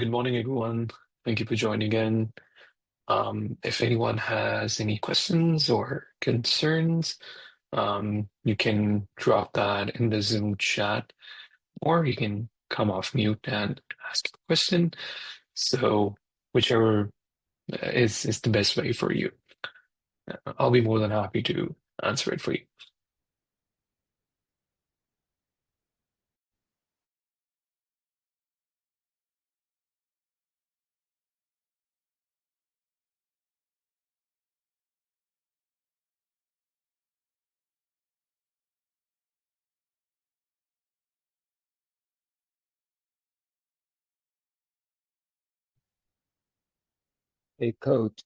Good morning, everyone. Thank you for joining in. If anyone has any questions or concerns, you can drop that in the Zoom chat, or you can come off mute and ask a question. So whichever is the best way for you. I'll be more than happy to answer it for you. Hey, coach.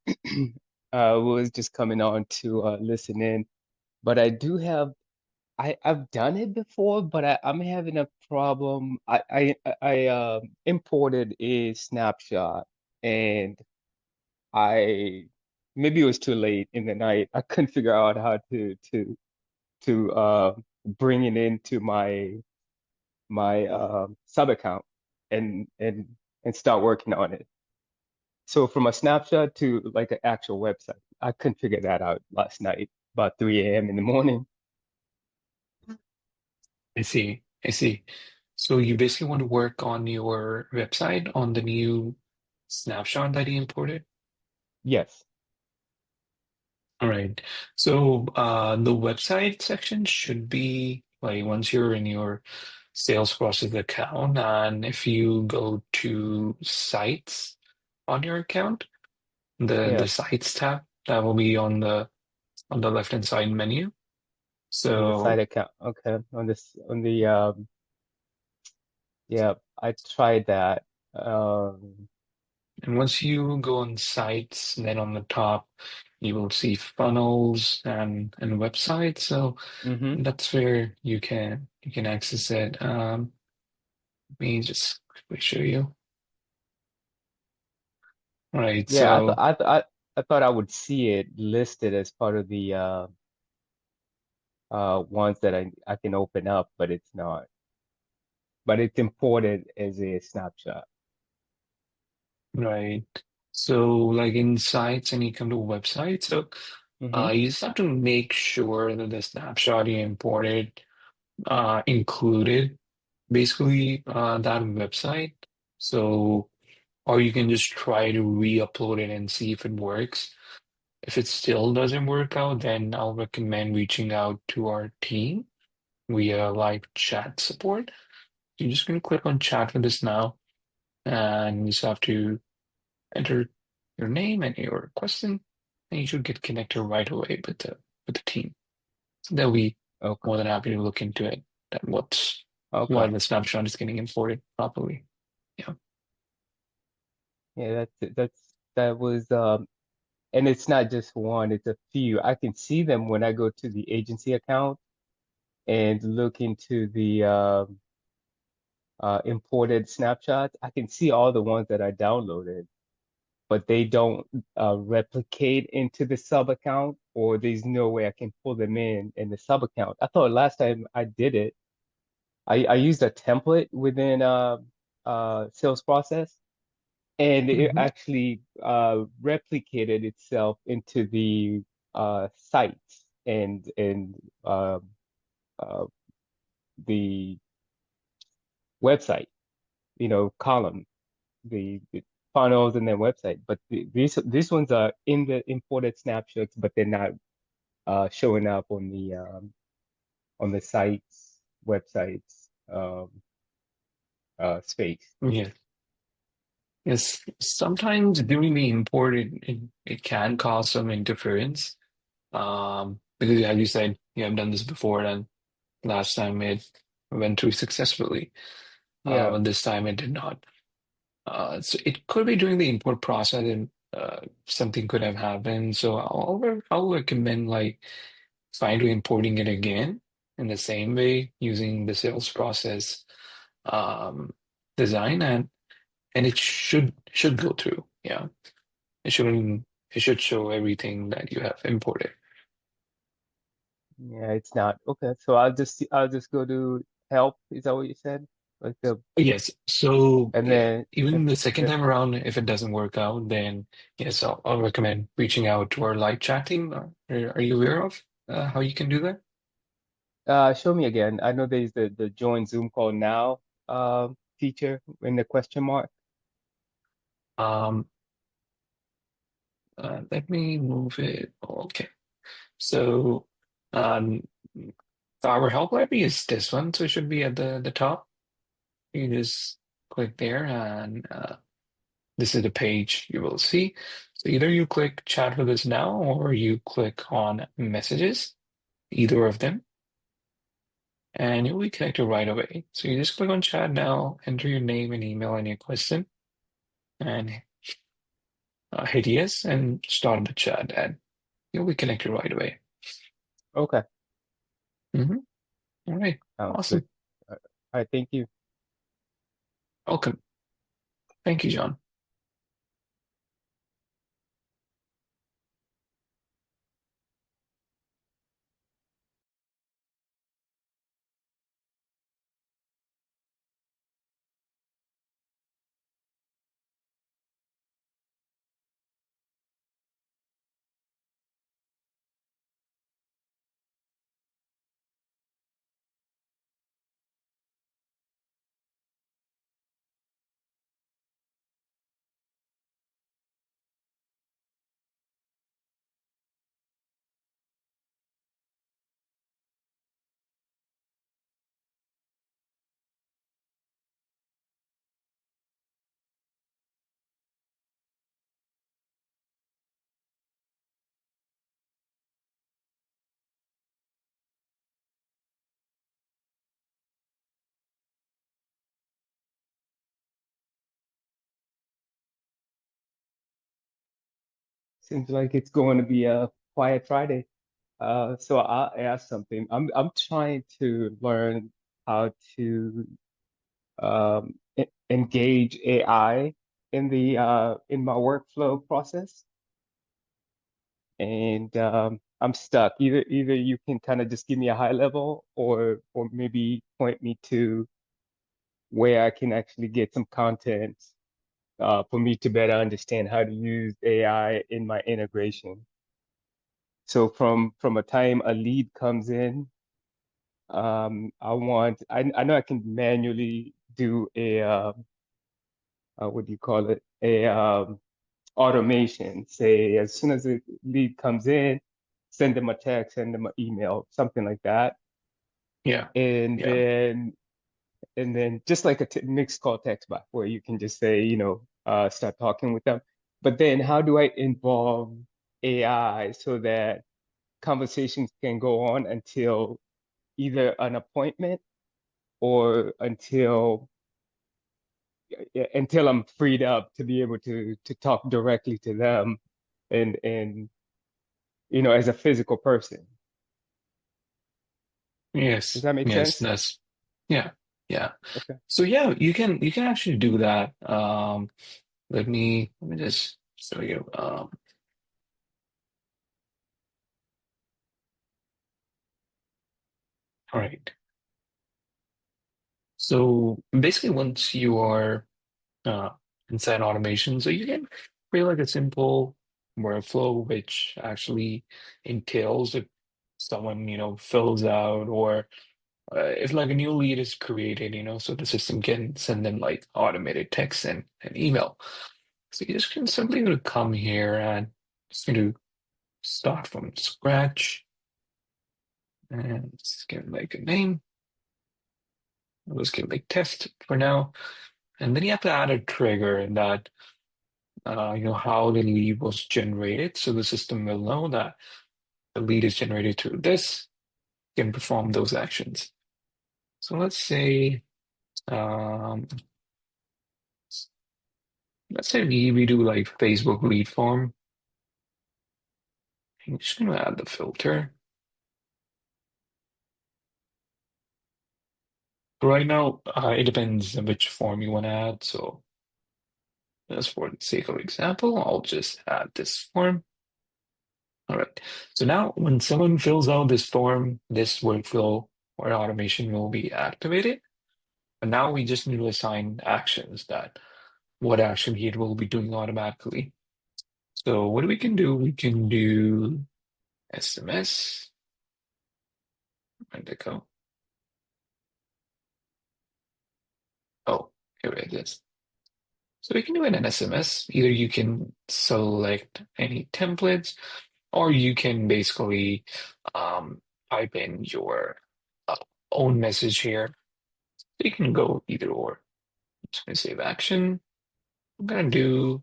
I was just coming on to listen in, but I do have I've done it before, but I'm having a problem. I imported a snapshot, and I maybe it was too late in the night. I couldn't figure out how to bring it into my sub account and and and start working on it. So from a snapshot to like an actual website, I couldn't figure that out last night, about 3 a.m. in the morning. I see. I see. So you basically want to work on your website on the new snapshot that you imported? Yes. All right. So the website section should be like once you're in your sales process account, and if you go to sites on your account, the Yeah. sites tab that will be on the left hand side menu. On the site So account. Okay. On the yeah, I tried that. Um, and once you go on sites, then on the top you will see funnels and websites. So hmm that's where you can access it. Let me just quickly show you. All right, Yeah, so I thought I would see it listed as part of the ones that I can open up, but it's not. But it's imported as a snapshot. right, so like in sites, and you come to a website, so hmm you just have to make sure that the snapshot you imported included basically that website. So, or you can just try to re-upload it and see if it works. If it still doesn't work out, then I'll recommend reaching out to our team via live chat support. You're just going to click on chat with us now, and you just have to enter your name and your question, and you should get connected right away with the team. So they'll be Okay. more than happy to look into it. That why Okay. the snapshot is getting imported properly. Yeah. Yeah, that was and it's not just one, it's a few. I can see them when I go to the agency account and look into the imported snapshots. I can see all the ones that I downloaded, but they don't replicate into the sub account, or there's no way I can pull them in the sub account. I thought last time I did it, I used a template within sales process, and it Hmm. actually replicated itself into the sites and uh, the website, column, the funnels and then website. But these ones are in the imported snapshots, but they're not showing up on the sites, websites space. Yeah. Yes. Sometimes during the import, it can cause some interference. Because as you said, you have done this before, and last time it went through successfully. Yeah, But this time it did not. So it could be during the import process, and something could have happened. So I'll recommend like trying to importing it again in the same way using the sales process um, design, and it should go through. Yeah, it shouldn't. It should show everything that you have imported. yeah, it's not. Okay, so I'll just go to help. Is that what you said? like the Yes. So and yeah, then even and the second the time around, if it doesn't work out, then yes, I'll recommend reaching out to our live chat team. Are you aware of how you can do that? show me again. I know there's the join Zoom call now feature in the question mark. Um, Let me move it. Okay. So um, our help library is this one, so it should be at the top. You just click there, and this is the page you will see. So either you click chat with us now, or you click on messages, either of them, and you'll be connected right away. So you just click on chat now, enter your name and email and your question, and hit yes, and start the chat, and you'll be connected right away. Okay, Hmm. All right. sounds good. Awesome. All right, thank you. Welcome. Thank you, John. Seems like it's going to be a quiet Friday. So I'll ask something. I'm trying to learn how to engage AI in the in my workflow process, and I'm stuck. Either you can kind of just give me a high level, or maybe point me to where I can actually get some content for me to better understand how to use AI in my integration. So from a time a lead comes in, I know I can manually do a what do you call it? A automation. Say as soon as the lead comes in, send them a text, send them an email, something like that. Yeah. And Yeah. then and then just like a t mixed call text bot where you can just say, start talking with them. But then how do I involve AI so that conversations can go on until either an appointment or until I'm freed up to be able to talk directly to them and as a physical person. Does Yes. that make Yes. sense? That's yeah. Yeah. Okay. So yeah, you can actually do that. Let me just show you. All right. So basically, once you are uh, inside automation, so you can create like a simple workflow, which actually entails if someone fills out, or if like a new lead is created, so the system can send them like automated text and email. So you just can simply gonna come here and just going to start from scratch and just give like a name. Let's give like test for now. And then you have to add a trigger that how the lead was generated. So the system will know that the lead is generated through this, can perform those actions. So um, let's say we do like Facebook lead form. I'm just gonna add the filter. Right now, it depends on which form you want to add. So just for the sake of example, I'll just add this form. All right. So now when someone fills out this form, this workflow or automation will be activated. And now we just need to assign actions that what action it will be doing automatically. So what we can do, we can do SMS. Where'd it go? Oh, here it is. So we can do it in SMS. Either you can select any templates, or you can basically type in your uh, own message here. You can go either or. I'm just gonna save action. I'm gonna do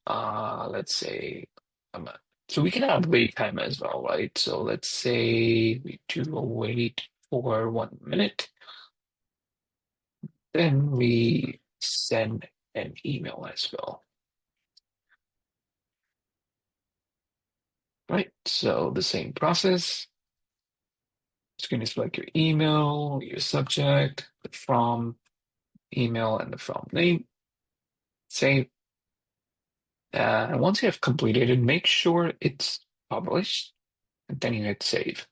let's say um, so we can have wait time as well, right? So let's say we do a wait for 1 minute, then we send an email as well. Right, so the same process. Just going to select your email, your subject, the from email, and the from name. Save. And once you have completed it, make sure it's published, and then you hit save.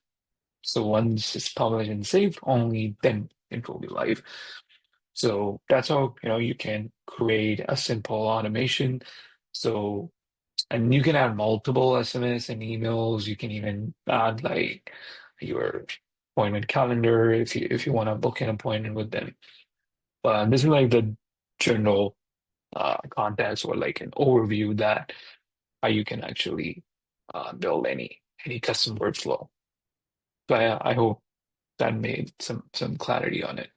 So once it's published and saved, only then it will be live. So that's how you can create a simple automation. So and you can add multiple SMS and emails. You can even add like your appointment calendar if you want to book an appointment with them. But this is like the general context or like an overview that how you can actually build any custom workflow. So I hope that made some clarity on it.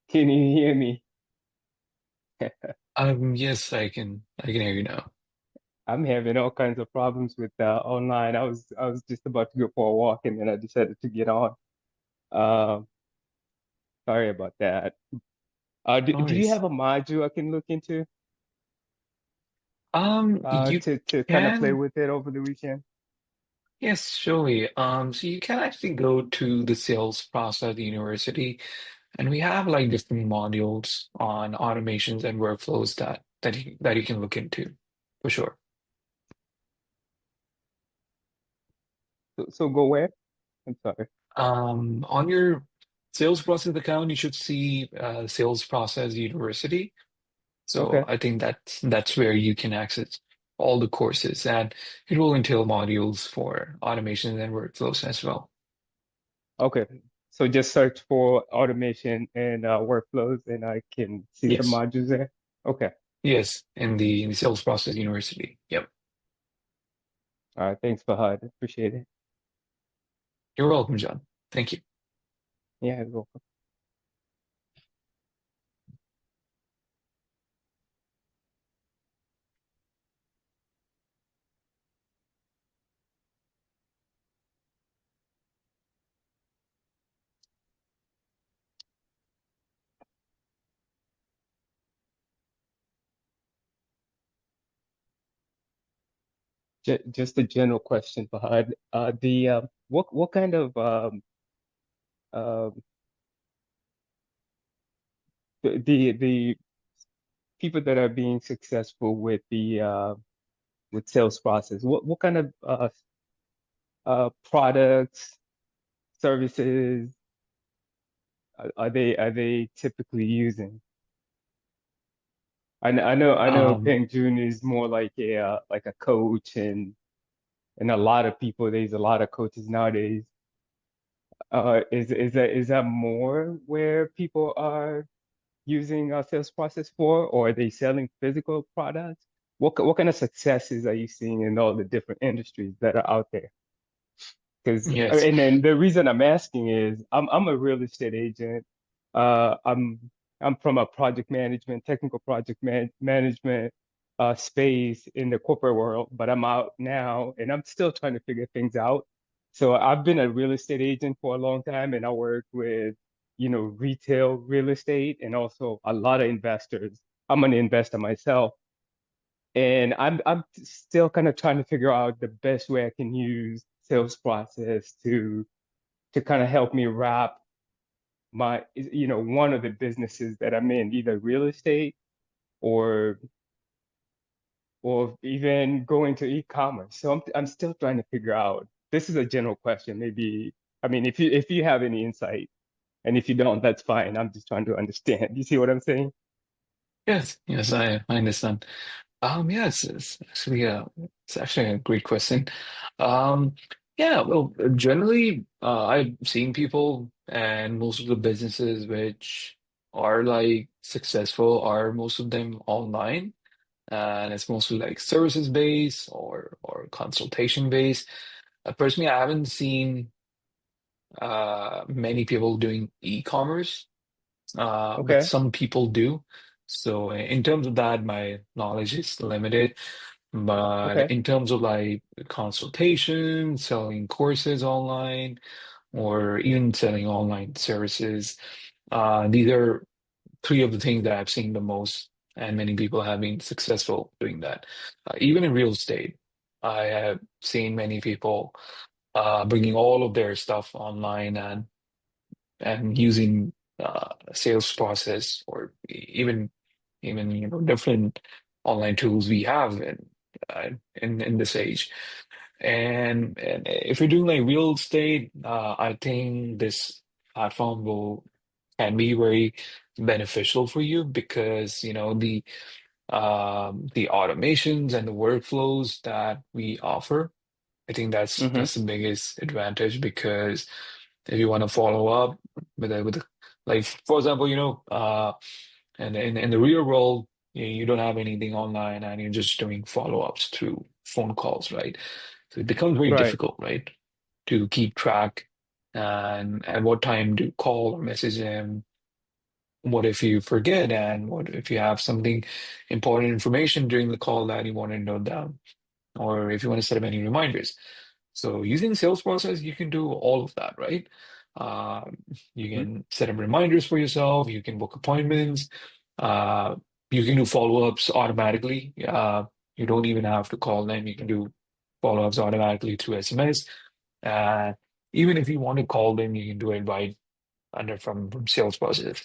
Can you hear me? Yes, I can hear you now. I'm having all kinds of problems with online. I was just about to go for a walk and then I decided to get on. Um, Sorry about that. Do, No do you worries. have a module I can look into You to kind of play can. with it over the weekend? Yes, surely. So you can actually go to the sales process university, and we have like different modules on automations and workflows that you can look into for sure. So go where? I'm sorry. On your sales process account, you should see sales process university. So Okay. I think that's where you can access all the courses, and it will entail modules for automations and workflows as well. Okay. So just search for automation and workflows and I can see some Yes, modules there. Okay. yes, in the sales process university. Yep. All right. Thanks, Fahad. Appreciate it. You're welcome, John. Thank you. Yeah, you're welcome. Just a general question, Fahad. The what kind of um the people that are being successful with the with sales process, what kind of products, services are they typically using? I know Um, Peng Joon is more like a coach, and a lot of people, there's a lot of coaches nowadays. Is that more where people are using our sales process for, or are they selling physical products? What kind of successes are you seeing in all the different industries that are out there? Because yes. and then the reason I'm asking is I'm a real estate agent. I'm from a project management, technical project management space in the corporate world, but I'm out now and I'm still trying to figure things out. So I've been a real estate agent for a long time, and I work with, retail real estate and also a lot of investors. I'm an investor myself, and I'm still kind of trying to figure out the best way I can use sales process to kind of help me wrap one of the businesses that I'm in, either real estate or or even going to e-commerce. So I'm still trying to figure out. This is a general question. Maybe, I mean, if you have any insight, and if you don't, that's fine. I'm just trying to understand. You see what I'm saying? Yes, yes, I understand. Yeah, it's actually a great question. Um, yeah, well, generally, I've seen people and most of the businesses which are like successful are most of them online, and it's mostly like services based or consultation based. Personally, I haven't seen many people doing e-commerce, but Okay. some people do. So in terms of that, my knowledge is limited. But Okay. in terms of like consultation, selling courses online, or even selling online services, these are three of the things that I've seen the most, and many people have been successful doing that. Even in real estate, I have seen many people bringing all of their stuff online and using sales process or even different online tools we have in this age. And if you're doing like real estate, I think this platform will can be very beneficial for you because the automations and the workflows that we offer. I think Mm-hmm. that's the biggest advantage because if you want to follow up like for example, and in the real world, you don't have anything online and you're just doing follow-ups through phone calls, right? So it becomes very Right. difficult, right, to keep track and at what time to call or message them. What if you forget, and what if you have something important information during the call that you want to note down, or if you want to set up any reminders. So using sales process, you can do all of that, right? Um, you Mm-hmm. can set up reminders for yourself. You can book appointments. Uh, you can do follow-ups automatically. You don't even have to call them. You can do follow-ups automatically through SMS. Uh, Even if you want to call them, you can do it right under from sales process.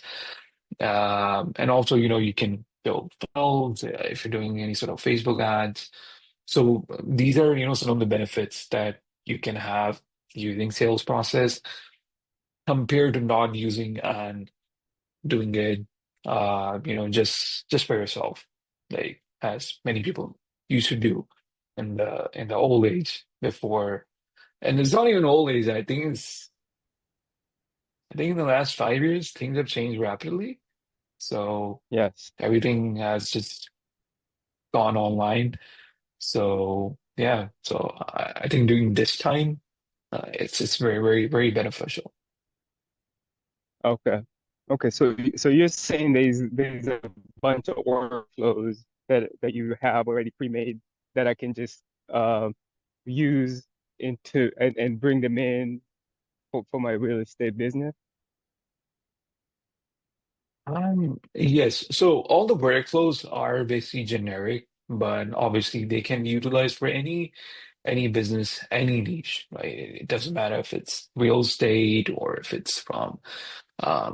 And also, you can build funnels if you're doing any sort of Facebook ads. So these are, some of the benefits that you can have using sales process compared to not using and doing it, just by yourself, like as many people used to do in the old age before. And it's not even old age. I think in the last 5 years, things have changed rapidly. So Yes. everything has just gone online. So yeah, so I think during this time, it's very, very, very beneficial. Okay. Okay. So you're saying there's a bunch of workflows that you have already pre-made that I can just use into and bring them in for my real estate business. Yes, so all the workflows are basically generic, but obviously they can be utilized for any business, any niche, right? It doesn't matter if it's real estate or if it's from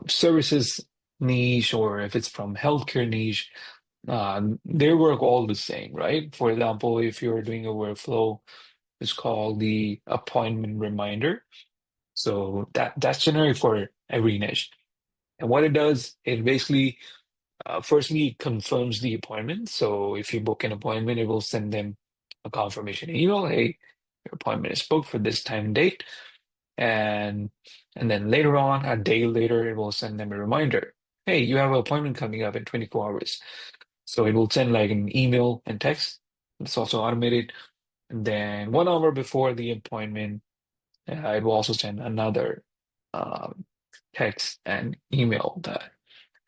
services niche or if it's from healthcare niche. They work all the same, right? For example, if you're doing a workflow, it's called the appointment reminder. So that's generic for every niche. And what it does, it basically firstly confirms the appointment. So if you book an appointment, it will send them a confirmation email. Hey, your appointment is booked for this time and date. And and then later on, a day later, it will send them a reminder. Hey, you have an appointment coming up in 24 hours. So it will send like an email and text. It's also automated. And then 1 hour before the appointment, it will also send another um, text and email that,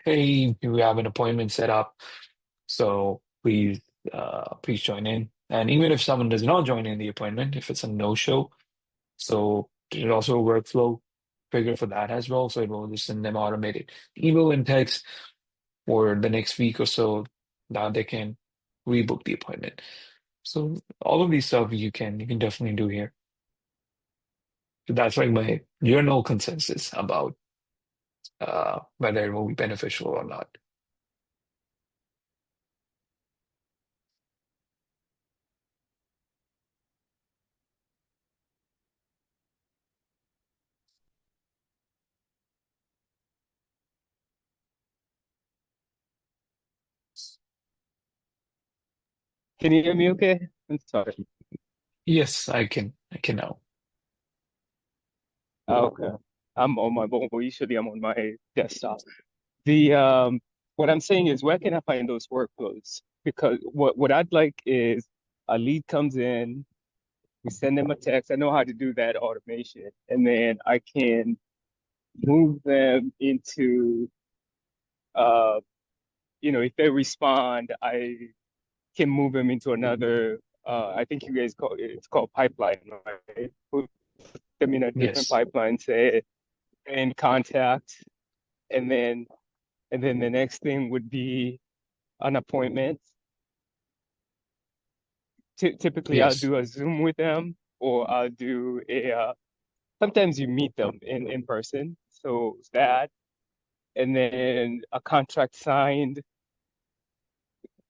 hey, we have an appointment set up, so please join in. And even if someone does not join in the appointment, if it's a no-show, so there's also a workflow trigger for that as well. So it will just send them automated email and text for the next week or so that they can rebook the appointment. So all of these stuff you can definitely do here. So that's like my general consensus about whether it will be beneficial or not. Can you hear me okay? I'm sorry. Yes, I can now. Okay. I'm on my mobile. Usually I'm on my desktop. The what I'm saying is where can I find those workflows? Because what I'd like is a lead comes in, we send them a text. I know how to do that automation, and then I can move them into if they respond, I can move them into another I think you guys call it's called pipeline, right? Put them in a different Yes, pipeline, say in contact, and then the next thing would be an appointment. Typically, I'll yes, do a Zoom with them, or I'll do a. Sometimes you meet them in person, so that, and then a contract signed.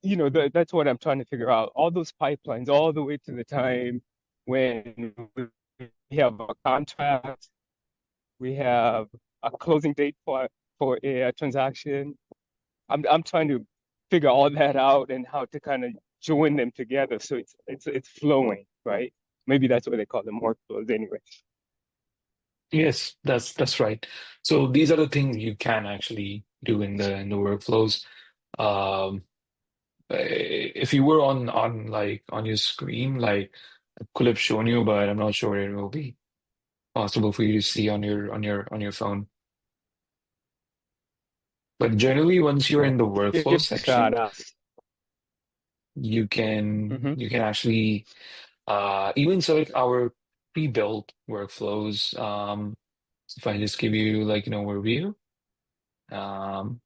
That's what I'm trying to figure out. All those pipelines, all the way to the time when we have a contract, we have a closing date for a transaction. I'm trying to figure all that out and how to kind of join them together so it's flowing, right? Maybe that's what they call them workflows anyway. yes, that's right. So these are the things you can actually do in the workflows. Um, if you were on like on your screen, like I could have shown you, but I'm not sure it will be possible for you to see on your phone. But generally, once you're Okay. in the Give workflow it a shot section, out. you can Hmm. you can actually even select our pre-built workflows. So if I just give you like an overview, um,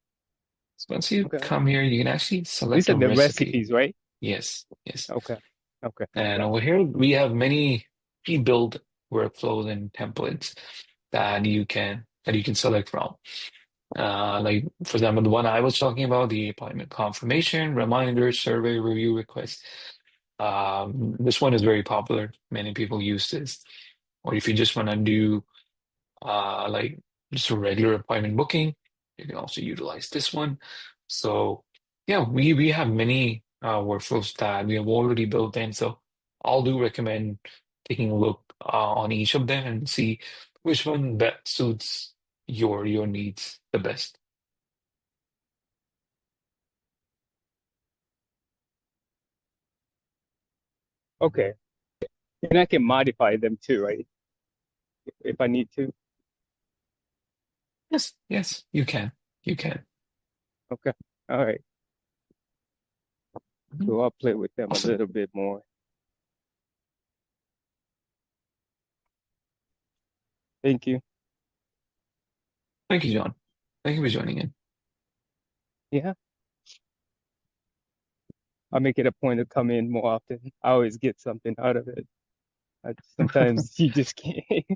so once you Okay. come here, you can actually These select are a the recipe. recipes, right? Yes, yes. Okay. Okay. And Got over here, we have many pre-built workflows and templates that you can select from. Like for example, the one I was talking about, the appointment confirmation, reminder, survey, review request. This one is very popular. Many people use this. Or if you just want to do like just a regular appointment booking, you can also utilize this one. So yeah, we have many workflows that we have already built in. So I'll do recommend taking a look on each of them and see which one best suits your needs the best. Okay. And I can modify them too, right? If I need to. Yes, yes, you can. You can. Okay. All right. Mhm. So I'll play with them a Awesome. little bit more. Thank you. Thank you, John. Thank you for joining in. Yeah. I'll make it a point to come in more often. I always get something out of it. Sometimes you just can't.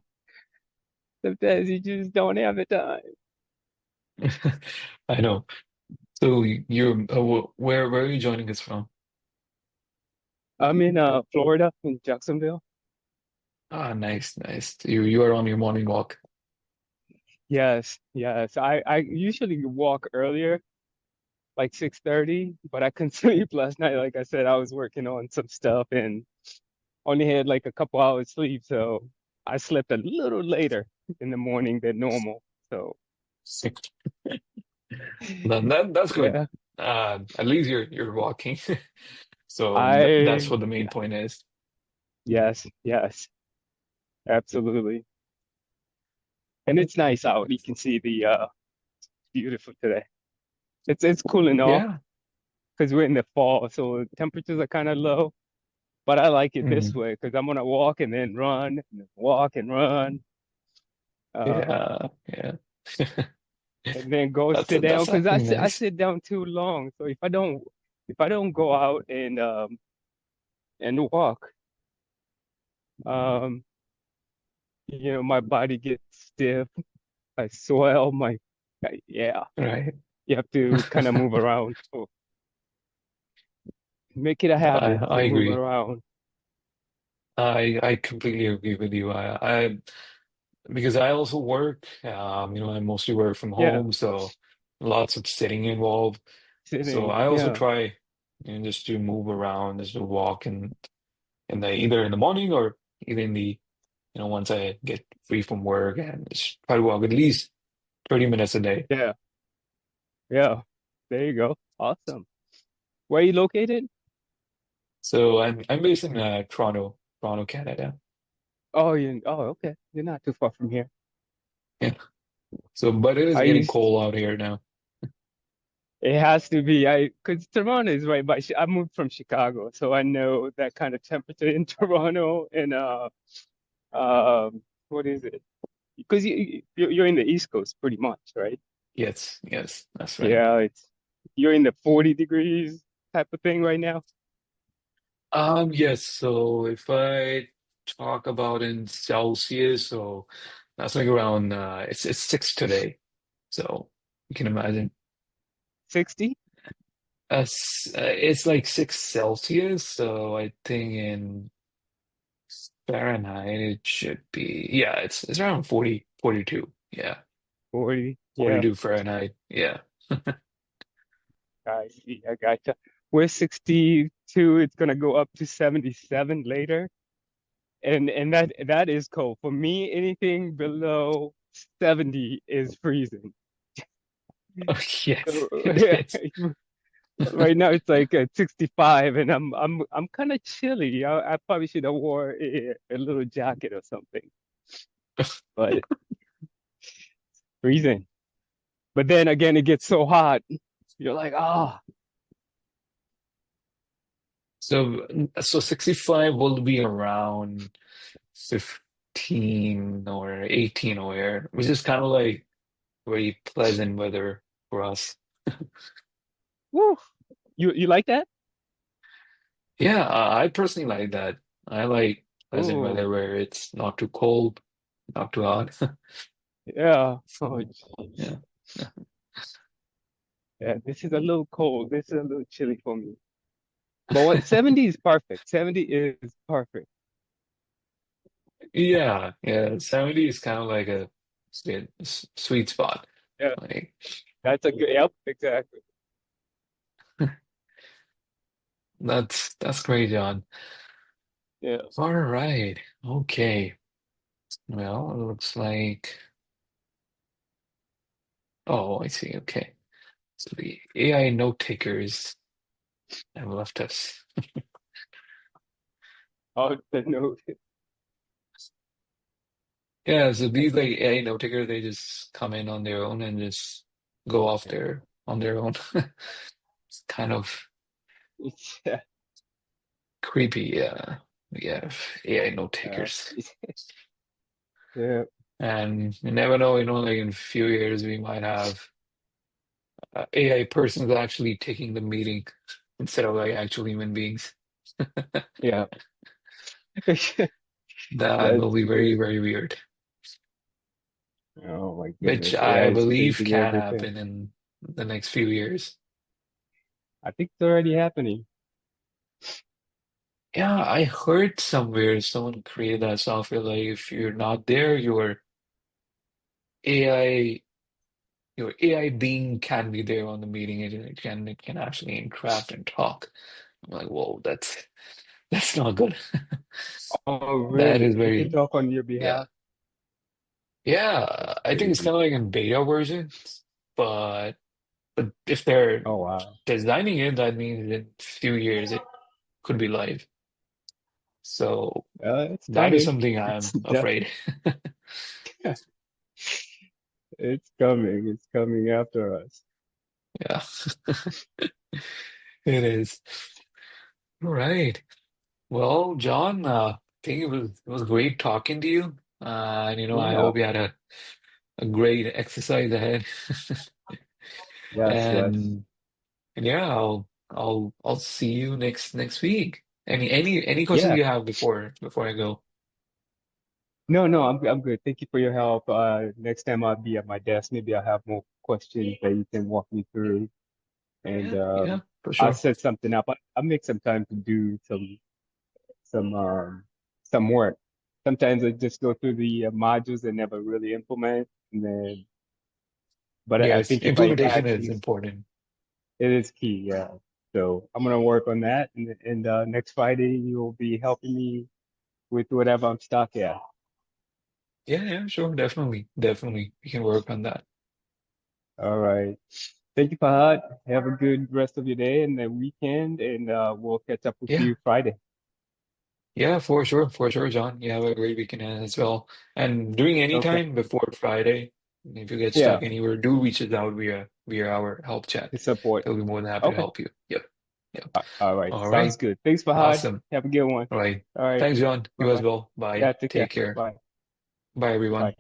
Sometimes you just don't have the time. I know. So you're where are you joining us from? I'm in Florida, in Jacksonville. Ah, nice, nice. You are on your morning walk. Yes, yes. I usually walk earlier, like 6:30, but I couldn't sleep last night. Like I said, I was working on some stuff and only had like a couple hours sleep, so I slept a little later in the morning than normal. So Then that's good. yeah, At least you're walking. So that's I what the main yeah, point is. yes, yes, absolutely. And it's nice out. You can see the beautiful today. It's cooling off Yeah. because we're in the fall, so temperatures are kind of low. But I like it this Mhm. way because I'm gonna walk and then run, and then walk and run, uh, Yeah, yeah. and then go That's sit down that's because actually I nice. sit down too long. So if I don't go out and walk, um, my body gets stiff. I swell. Yeah, Right. you have to kind of move around. So make it a I habit I to move agree. around. I completely agree with you. I because I also work, I mostly work from Yeah, home, so lots of sitting involved. So sitting. I also Yeah, try, just to move around, just to walk in the either in the morning or either in the, once I get free from work and just try to walk at least 30 minutes a day. yeah, yeah. There you go. Awesome. Where are you located? So I'm based in Toronto, Canada. Oh, okay. You're not too far from here. Yeah. So, but it is I getting used cold out here now. It has to be because Toronto is right by. I moved from Chicago, so I know that kind of temperature in Toronto. And what is it? Because you're in the East Coast pretty much, right? Yes, yes, that's right. Yeah, you're in the 40 degrees type of thing right now. Yes, so if I talk about in Celsius, so that's like around it's 6 today. So you can imagine. 60, It's like 6 Celsius, so I think in Fahrenheit it should be, yeah, it's around 40, 42. Yeah. 40. Yeah, 42 Fahrenheit. Yeah. I see. I gotcha. We're 62. It's gonna go up to 77 later. And that is cold. For me, anything below 70 is freezing. Oh, yes, So it yeah, is. right now it's like at 65 and I'm kind of chilly. I probably should have wore a little jacket or something, but freezing. But then again, it gets so hot. You're like, ah, So 65 will be around 15 or 18 over here, which is kind of like very pleasant weather for us. woo. You like that? Yeah, I personally like that. I like pleasant weather Oh, where it's not too cold, not too hot. yeah. Oh, Yeah. jeez. Yeah, this is a little cold. This is a little chilly for me. But what 70 is perfect. 70 is perfect. Yeah, yeah. 70 is kind of like a sweet spot. Yeah, Like that's a good. Yep, exactly. that's great, John. Yeah. All right. Okay. Well, it looks like, oh, I see. Okay. So the AI note takers have left us. Oh, the note. Yeah, so these like AI note takers, they just come in on their own and just go off on their own. It's kind of Yeah. creepy. We have AI note Uh, takers. yeah. And you never know, like in a few years we might have AI persons actually taking the meeting instead of like actual human beings. Yeah. That will That's be very, good. very weird, Oh my which goodness. AI I is believe changing can everything. happen in the next few years. I think it's already happening. Yeah, I heard somewhere someone created that software. Like if you're not there, AI, your AI being can be there on the meeting. It can actually interact and talk. I'm like, whoa, that's not good. Oh, That is really? It can very talk on your yeah. behalf? Yeah, That's I think it's crazy. kind of like in beta version, but if they're Oh, wow. designing it, that means in a few years it could be live. So It's that is coming. something It's I'm definitely, afraid. it's coming. It's coming after us. Yeah, it is. All right. Well, John, I think it was great talking to you. And I Yeah. hope you had a great exercise ahead. Yes, yes. And and yeah, I'll see you next week. Any questions Yeah. you have before I go? No, no, I'm good. Thank you for your help. Next time I'll be at my desk. Maybe I'll have more questions that you can walk me through. And Yeah, yeah, for I'll sure. set something up. I'll make some time to do some some work. Sometimes I just go through the modules and never really implement. And then, but I Yes, think if I implementation is actually, important. it is key. Yeah. So I'm gonna work on that. And next Friday you'll be helping me with whatever I'm stuck at. Yeah, yeah, sure, definitely, definitely. We can work on that. All right. Thank you, Fahad. Have a good rest of your day and the weekend, and we'll catch up with Yeah, you Friday. yeah, for sure, John. You have a great weekend as well. And during any Okay. time before Friday, if you get Yeah, stuck anywhere, do reach us out via our help chat. to support. They'll be more than happy to Okay. help you. Yep, yep. All right. All Sounds right, good. Thanks, Fahad. awesome. Have a good one. All right. All right. Thanks, John. You as Bye-bye. well. Bye. Yeah, take care. Take care. Bye. Bye, Bye. everyone.